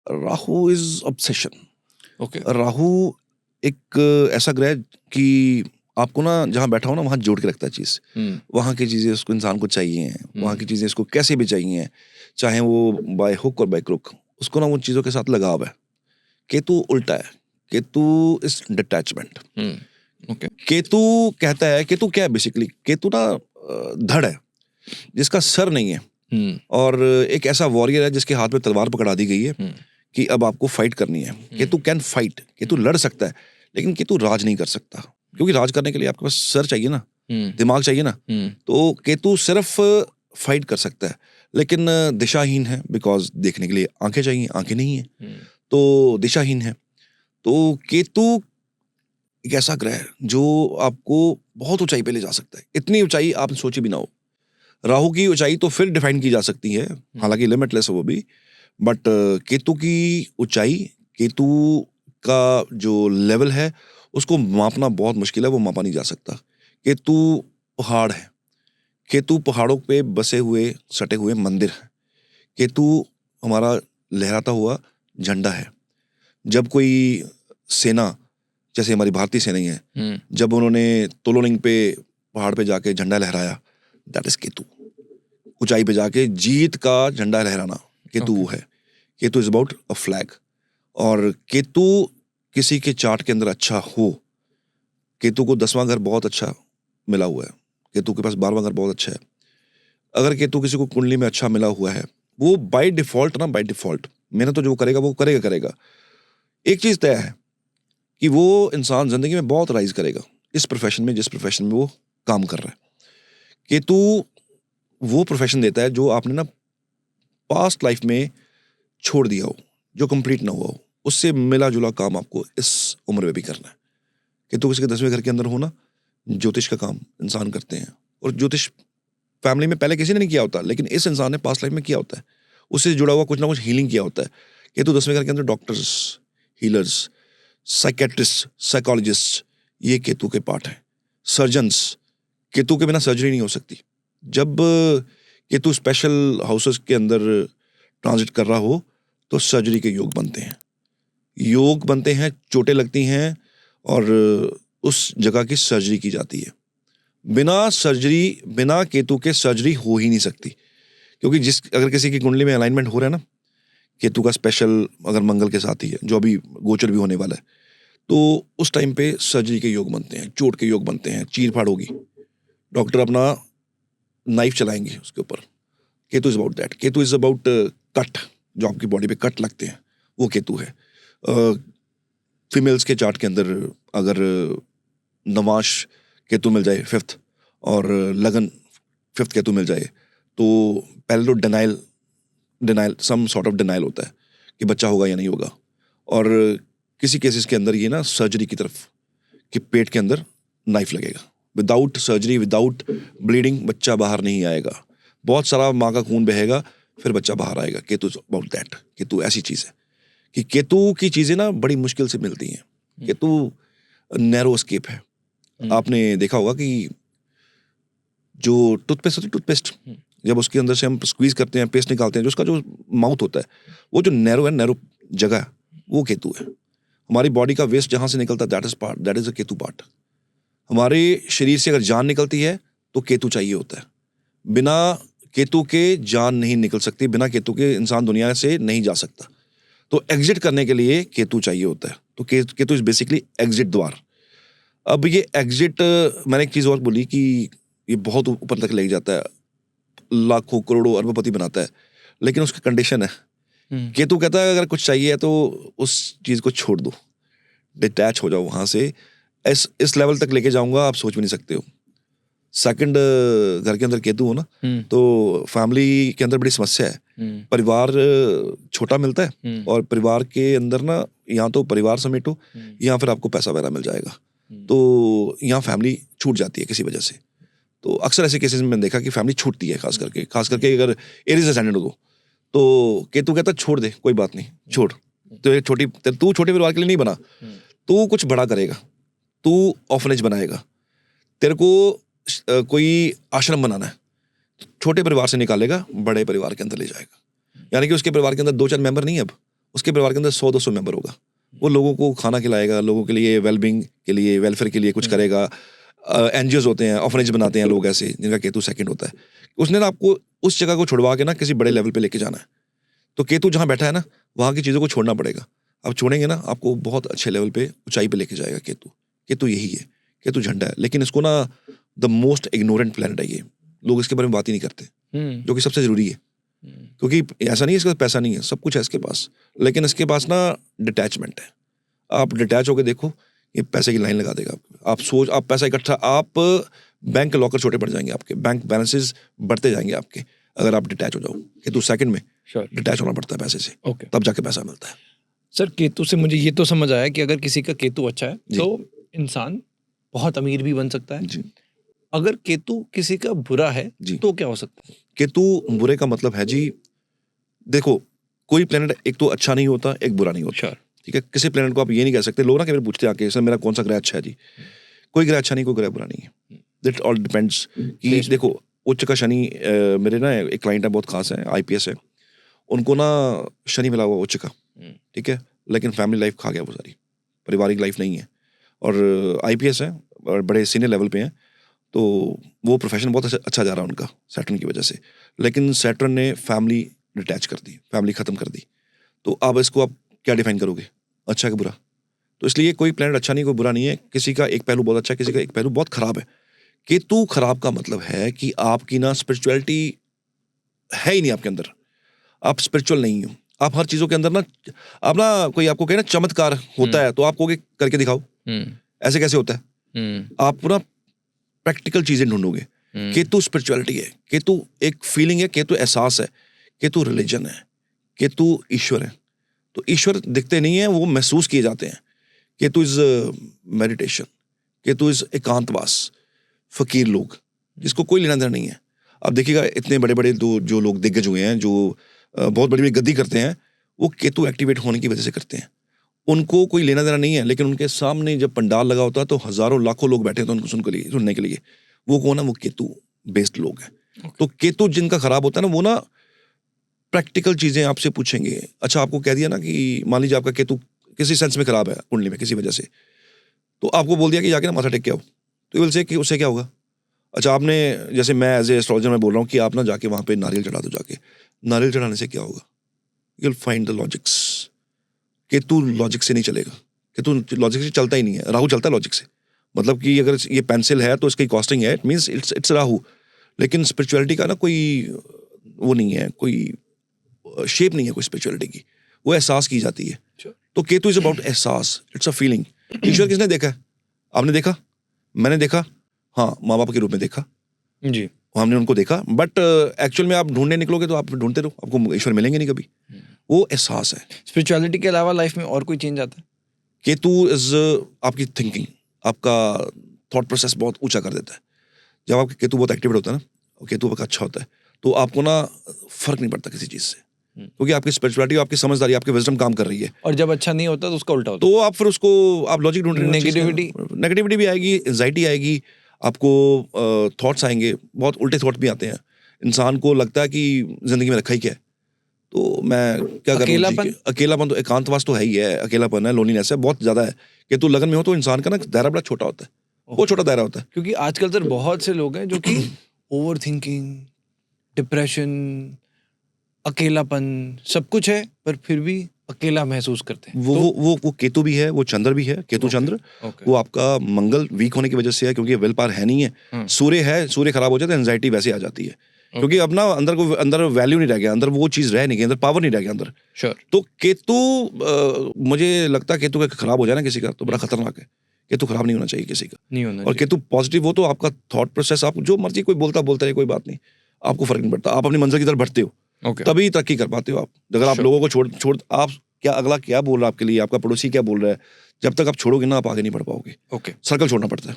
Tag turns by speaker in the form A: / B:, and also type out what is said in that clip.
A: Rahu is obsession.
B: Okay.
A: Rahu एक ऐसा ग्रह कि आपको ना जहाँ बैठा हो ना वहाँ जोड़ के रखता है चीज़। वहाँ की चीज़ें उसको इंसान को चाहिए हैं, वहाँ की चीज़ें इसको कैसे भी चाहिए हैं, चाहे वो बाय हुक और बाय क्रुक, उसको ना उन चीज़ों के साथ लगाव है। केतु उल्टा है, Ketu is detachment.
B: Okay.
A: Ketu कहता है, केतु क्या है बेसिकली, केतु ना धड़ है जिसका सर नहीं है, और एक ऐसा वॉरियर है जिसके हाथ में तलवार पकड़ा दी गई है कि अब आपको फाइट करनी है। केतु कैन फाइट, केतु लड़ सकता है, लेकिन केतु राज नहीं कर सकता, क्योंकि राज करने के लिए आपके पास सर चाहिए ना, दिमाग चाहिए ना। तो केतु सिर्फ फाइट कर सकता है, लेकिन दिशाहीन है, बिकॉज देखने के लिए आंखें चाहिए, आंखें नहीं है, तो दिशाहीन है। तो केतु एक ऐसा ग्रह है जो आपको बहुत ऊंचाई पे ले जा सकता है, इतनी ऊंचाई आपने सोची भी ना हो। राहु की ऊंचाई तो फिर डिफाइन की जा सकती है, हालांकि लिमिटलेस है वो भी, बट केतु की ऊंचाई, केतु का जो लेवल है उसको मापना बहुत मुश्किल है, वो मापा नहीं जा सकता। केतु पहाड़ है, केतु पहाड़ों पे बसे हुए सटे हुए मंदिर है, केतु हमारा लहराता हुआ झंडा है। जब कोई सेना, जैसे हमारी भारतीय सेना ही है, जब उन्होंने तोलोलिंग पे पहाड़ पे जाके झंडा लहराया, दैट इज केतु। ऊंचाई पे जाके जीत का झंडा लहराना केतु है। Ketu is about a flag. और केतु किसी के चार्ट के अंदर अच्छा हो, केतु को 10वां घर बहुत अच्छा मिला हुआ है, केतु के पास 12वां घर बहुत अच्छा है, अगर केतु किसी को कुंडली में अच्छा मिला हुआ है, वो बाय डिफॉल्ट ना, बाय डिफॉल्ट मेहनत तो जो करेगा वो करेगा। एक चीज तय है कि वो इंसान जिंदगी में बहुत राइज करेगा इस प्रोफेशन में, जिस प्रोफेशन में वो काम कर रहा है। केतु वो प्रोफेशन देता है जो आपने ना पास्ट लाइफ में छोड़ दिया हो, जो कंप्लीट ना हुआ हो, उससे मिला जुला काम आपको इस उम्र में भी करना है। केतु किसी के 10वें घर के अंदर होना, ज्योतिष का काम इंसान करते हैं, और ज्योतिष फैमिली में पहले किसी ने नहीं किया होता, लेकिन इस इंसान ने पास्ट लाइफ में किया होता है, उससे जुड़ा हुआ कुछ ना कुछ हीलिंग किया होता है। केतु 10वें घर के अंदर डॉक्टर्स, हीलर्स, साइकेट्रिस्ट, साइकोलॉजिस्ट, ये केतु के पार्ट हैं। सर्जन्स, केतु के बिना सर्जरी नहीं हो सकती। जब केतु स्पेशल हाउसेस के अंदर ट्रांजिट कर रहा हो तो सर्जरी के योग बनते हैं, चोटें लगती हैं, और उस जगह की सर्जरी की जाती है। बिना केतु के सर्जरी हो ही नहीं सकती, क्योंकि अगर किसी की कुंडली में अलाइनमेंट हो रहा है ना केतु का स्पेशल, अगर मंगल के साथ ही है, जो अभी गोचर भी होने वाला है, तो उस टाइम पे सर्जरी के योग बनते हैं, चोट के योग बनते हैं, चीर फाड़ होगी, डॉक्टर अपना नाइफ चलाएंगे उसके ऊपर। Ketu is about that. Ketu is about cut, जो आपकी बॉडी पे कट लगते हैं, वो केतु है। फीमेल्स के चार्ट के अंदर अगर नवाश केतु मिल जाए 5th, और लगन 5th केतु मिल जाए, तो पहले तो denial some sort of denial होता है कि बच्चा होगा या नहीं होगा, और किसी केसेस के अंदर ये ना सर्जरी की तरफ, कि पेट के अंदर नाइफ लगेगा, विदाउट सर्जरी, विदाउट ब्लीडिंग बच्चा बाहर नहीं आएगा, बहुत सारा माँ का खून बहेगा, फिर बच्चा बाहर आएगा। Ketu about that. केतु ऐसी चीज है कि केतु की चीजें ना बड़ी मुश्किल से मिलती हैं। केतु नैरो स्केप है। आपने देखा होगा कि जो टूथपेस्ट होती है, टूथपेस्ट जब उसके अंदर से हम स्क्वीज करते हैं, पेस्ट निकालते हैं, जो उसका जो माउथ होता है, वो जो नैरो जगह, वो केतु है। हमारी बॉडी का वेस्ट जहां से निकलता है, that is a Ketu part. हमारे शरीर से अगर जान निकलती है तो केतु चाहिए होता है। बिना केतु के जान नहीं निकल सकती, बिना केतु के इंसान दुनिया से नहीं जा सकता। तो एग्जिट करने के लिए केतु चाहिए होता है। तो केतु इज बेसिकली एग्जिट द्वार। अब ये एग्जिट, मैंने एक चीज और बोली कि ये बहुत ऊपर तक ले जाता है, लाखों करोड़ों अरबपति बनाता है, लेकिन उसका कंडीशन है। केतु कहता है अगर कुछ चाहिए तो उस चीज को छोड़ दो, डिटैच हो जाओ वहां से। इस लेवल तक लेके जाऊंगा आप सोच भी नहीं सकते हो। सेकंड घर के अंदर केतु हो ना, तो फैमिली के अंदर बड़ी समस्या है। परिवार छोटा मिलता है, और परिवार के अंदर ना, या तो परिवार समेटो या फिर आपको पैसा वगैरह मिल जाएगा, तो यहाँ फैमिली छूट जाती है किसी वजह से। तो अक्सर ऐसे केसेस में मैंने देखा कि फैमिली छूटती है, खास करके अगर एरीज असेंडेंट हो तो केतु कहता है छोड़ दे, कोई बात नहीं, छोड़। तो तू छोटे परिवार के लिए नहीं बना, तू कुछ बड़ा करेगा, तू ऑर्फनेज बनाएगा, तेरे को कोई आश्रम बनाना है, छोटे परिवार से निकालेगा, बड़े परिवार के अंदर ले जाएगा। यानी कि उसके परिवार के अंदर 2-4 मेंबर नहीं, अब उसके परिवार के अंदर 100-200 मेंबर होगा। वो लोगों को खाना खिलाएगा, लोगों के लिए वेलबींग के लिए, वेलफेयर के लिए कुछ करेगा। एनजीओज होते हैं, ऑर्फनेज बनाते हैं लोग ऐसे, जिनका केतु सेकंड होता है। उसने ना आपको उस जगह को छुड़वा के ना किसी बड़े लेवल पे लेके जाना है। तो केतु जहाँ बैठा है ना, वहाँ की चीज़ों को छोड़ना पड़ेगा। आप छोड़ेंगे ना, आपको बहुत अच्छे लेवल पे, ऊंचाई पे लेके जाएगा केतु। केतु यही है, केतु झंडा है। लेकिन इसको ना द मोस्ट इग्नोरेंट प्लैनेट है ये, लोग इसके बारे में बात ही नहीं करते, जो कि सबसे जरूरी है। क्योंकि ऐसा नहीं है इसके पास पैसा नहीं है, सब कुछ है इसके पास, लेकिन इसके पास ना डिटैचमेंट है। आप डिटैच होकर देखो, ये पैसे की लाइन लगा देगा। आप पैसा इकट्ठा, आप बैंक के लॉकर छोटे पड़ जाएंगे, आपके बैंक बैलेंसेस बढ़ते जाएंगे आपके, अगर आप डिटैच हो जाओ। केतु सेकंड में डिटैच होना पड़ता है पैसे से, तब जाके पैसा मिलता है।
B: सर, केतु से मुझे ये तो समझ आया कि अगर किसी का केतु अच्छा है तो इंसान बहुत अमीर भी बन सकता है। अगर केतु किसी का बुरा है तो क्या हो सकता है?
A: केतु बुरे का मतलब है जी, देखो कोई प्लेनेट एक तो अच्छा नहीं होता, एक बुरा नहीं होता। ठीक है, किसी प्लेनेट को आप ये नहीं कह सकते। लोग ना कभी पूछते आके, सर मेरा कौन सा ग्रह अच्छा है जी। कोई ग्रह अच्छा नहीं, कोई ग्रह बुरा नहीं है। दैट ऑल डिपेंड्स कि देखो, उच्च का शनि, मेरे ना एक क्लाइंट है, बहुत खास है, IPS है, उनको ना शनि मिला हुआ उच्च का, ठीक है, लेकिन फैमिली लाइफ खा गया वो सारी, पारिवारिक लाइफ नहीं है। और IPS है और बड़े सीनियर लेवल पे हैं, तो वो प्रोफेशन बहुत अच्छा जा रहा है उनका सैटर्न की वजह से। लेकिन सैटर्न ने फैमिली डिटैच कर दी, फैमिली खत्म कर दी। तो अब इसको आप क्या डिफाइन करोगे, अच्छा कि बुरा? तो इसलिए कोई प्लैनेट अच्छा नहीं, कोई बुरा नहीं है। किसी का एक पहलू बहुत अच्छा है, किसी का एक पहलू बहुत खराब है। केतु खराब का मतलब है कि आपकी ना स्पिरिचुअलिटी है ही नहीं आपके अंदर, आप स्पिरिचुअल नहीं हो। आप हर चीजों के अंदर ना, आप ना, कोई आपको कहे ना चमत्कार होता है, तो आप कहोगे करके दिखाओ, ऐसे कैसे होता है? आप पूरा प्रैक्टिकल चीजें ढूंढोगे। केतु स्पिरिचुअलिटी है, केतु एक फीलिंग है, केतु एहसास है, केतु रिलीजन है, केतु ईश्वर है। तो ईश्वर दिखते नहीं है, वो महसूस किए जाते हैं। Ketu is meditation, Ketu is एकांतवास, फकीर लोग, जिसको कोई लेना देना नहीं है। अब देखिएगा, इतने बड़े बड़े जो लोग दिग्गज हुए हैं, जो बहुत बड़ी बड़ी गद्दी करते हैं, वो केतु एक्टिवेट होने की वजह से करते हैं। उनको कोई लेना देना नहीं है, लेकिन उनके सामने जब पंडाल लगा होता है तो हजारों लाखों लोग बैठे होते हैं उनको सुनने के लिए। वो कौन है? वो केतु बेस्ड लोग हैं। तो केतु जिनका खराब होता है ना, वो ना प्रैक्टिकल चीजें आपसे पूछेंगे। अच्छा, आपको कह दिया ना कि मान लीजिए आपका केतु किसी सेंस में खराब है कुंडली में किसी वजह से, तो आपको बोल दिया कि जाके ना माथा टेक के आओ, तो विल से कि उससे क्या होगा? अच्छा, आपने, जैसे मैं एज ए एस्ट्रोलॉजर मैं बोल रहा हूँ कि आप ना जाके वहाँ पे नारियल चढ़ा दो, जाके नारियल चढ़ाने से क्या होगा? You will find the logics. Ketu logic से नहीं चलेगा, केतु लॉजिक से चलता ही नहीं है। राहु चलता है लॉजिक से, मतलब कि अगर ये पेंसिल है तो इसकी कॉस्टिंग है, इट मीन्स इट्स राहु। लेकिन स्पिरिचुअलिटी का ना कोई वो नहीं है, कोई शेप नहीं है कोई स्पिरिचुअलिटी की, वो एहसास की जाती है। तो केतु इज अबाउट एहसास, इट्स अ फीलिंग। ईश्वर किसने देखा है? आपने देखा, मैंने देखा, हाँ, माँ बाप के रूप में देखा
B: जी,
A: हमने उनको देखा। बट एक्चुअल में आप ढूंढने निकलोगे तो आप ढूंढते रहो, आपको ईश्वर मिलेंगे नहीं कभी। वो एहसास है।
B: स्पिरिचुअलिटी के अलावा लाइफ में और कोई चेंज आता है?
A: केतु इज आपकी थिंकिंग, आपका थॉट प्रोसेस बहुत ऊंचा कर देता है। जब आपका केतु बहुत एक्टिवेट होता है ना, और केतु आपका अच्छा होता है, तो आपको ना फर्क नहीं पड़ता किसी चीज से, क्योंकि आपकी स्पिरिचुअलिटी, आपकी समझदारी, आपकी विजडम काम कर रही है।
B: और जब अच्छा नहीं होता तो उसका उल्टा होता है,
A: तो आप फिर उसको आप लॉजिक ढूंढ रहे हो। नेगेटिविटी भी आएगी, एंजाइटी आएगी, आपको थॉट्स आएंगे, बहुत उल्टे थॉट भी आते हैं। इंसान को लगता है कि जिंदगी में रखा ही क्या है, तो मैं क्या करूं? अकेलापन तो, एकांतवास तो है ही है, अकेलापन है, लोनलीनेस है, बहुत ज्यादा है। कि तू लगन में हो तो इंसान का ना दायरा बड़ा छोटा होता है, बहुत छोटा दायरा होता है।
B: क्योंकि आजकल सर बहुत से लोग हैं जो कि ओवर थिंकिंग, डिप्रेशन, अकेलापन, सब कुछ है, पर फिर भी अकेला महसूस करते हैं।
A: वो केतु भी है, वो चंद्र भी है, केतु चंद्र। वो आपका मंगल वीक होने की वजह से है, क्योंकि विल पावर है नहीं है। सूर्य है, सूर्य खराब हो जाता है, एंजाइटी वैसे आ जाती है, क्योंकि अब ना अंदर वैल्यू नहीं रह गया, अंदर वो चीज रह नहीं गई, अंदर पावर नहीं रह गया अंदर। तो केतु, मुझे लगता है केतु का खराब हो जाए ना किसी का, तो बड़ा खतरनाक है। केतु खराब नहीं होना चाहिए किसी का,
B: नहीं होना।
A: और केतु पॉजिटिव हो तो आपका थॉट प्रोसेस, आप जो मर्जी कोई बोलता रहे, कोई बात नहीं, आपको फर्क नहीं पड़ता। आप अपनी मंजिल की तरफ बढ़ते हो, तभी तरक्की कर पाते हो आप। अगर आप लोगों को छोड़ आप क्या, अगला क्या बोल रहा है आपके लिए, आपका पड़ोसी क्या बोल रहा है, जब तक आप छोड़ोगे ना, आप आगे नहीं बढ़ पाओगे। सर्कल छोड़ना पड़ता है।